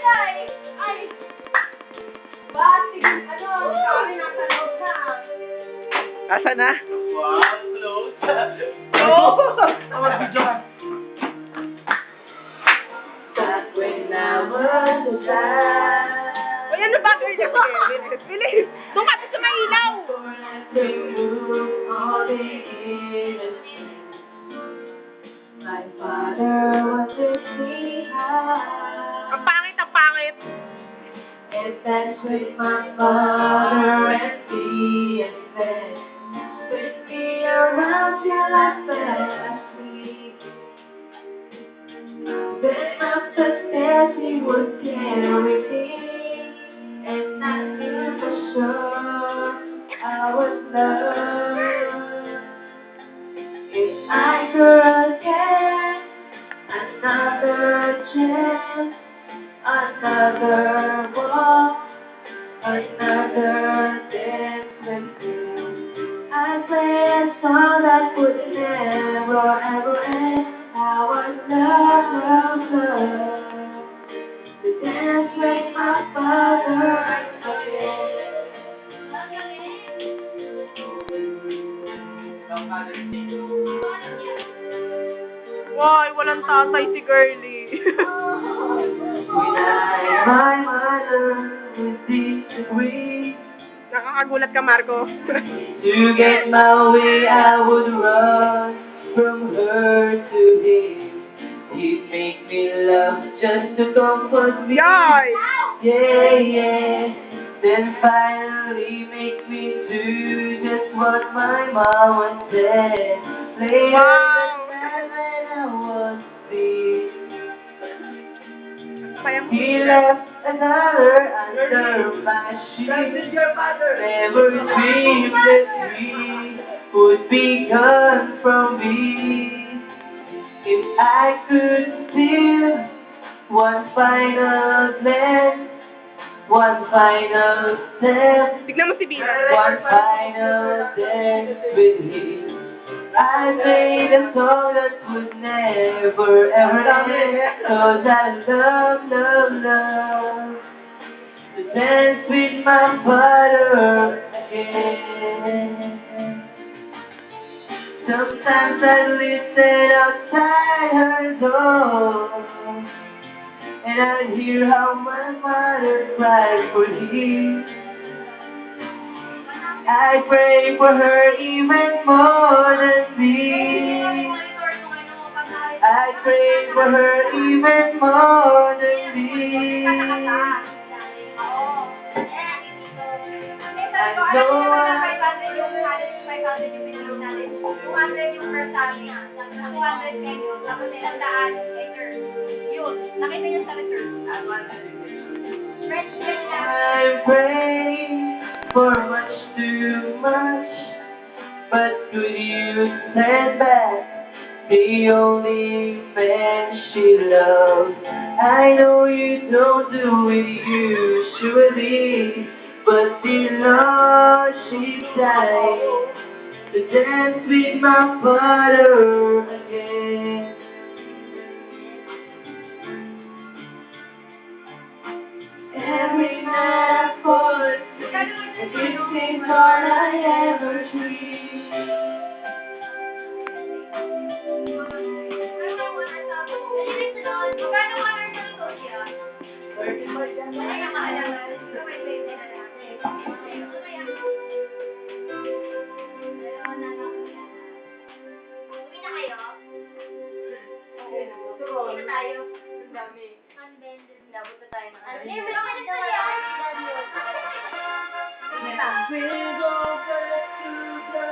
Ay! Bakit? Ano? Kami nasa loob na. Asa na? Wow, close. Oh! Mag-video ka. Back when I was a child. Ay, ano ba? Bilis! Doon ka sa may ilaw! My father was a sweetheart. Ang pangit, ang pangit! And that's with my father and he and then with me around till I fell asleep. Then after that he would carry me, and I knew for sure I was loved. If I could get another chance, another walk, another dance with you, I'd play a song that would never ever end. How I love to dance with my father again. Why, walang tatay si Girlie. When my mother would disagree, Nakakagulat ka, Marco. to get my way I would run from her to him. He'd make me laugh just to comfort me. Yay! Yeah, yeah. Then finally make me do just what my mom would say. Later Wow. that night when I was asleep, Sayang he left another under my sheet. Never dreamed that he would be gone from me. If I could steal one final glance, one final step, Tignan mo si Bina. one final dance with him, I made a song that would never ever end. 'Cause I love to dance with my father again. Sometimes I listen outside her door, and I hear how my mother cries for him. I pray for her even more than me. I pray for her even more than me. I know I pray for much too much, but could you stand back? The only man she loves. I know you don't do it usually, but the Lord she died to dance with my father again. Every night I fall asleep, and it seems all I ever dream. We'll go back to the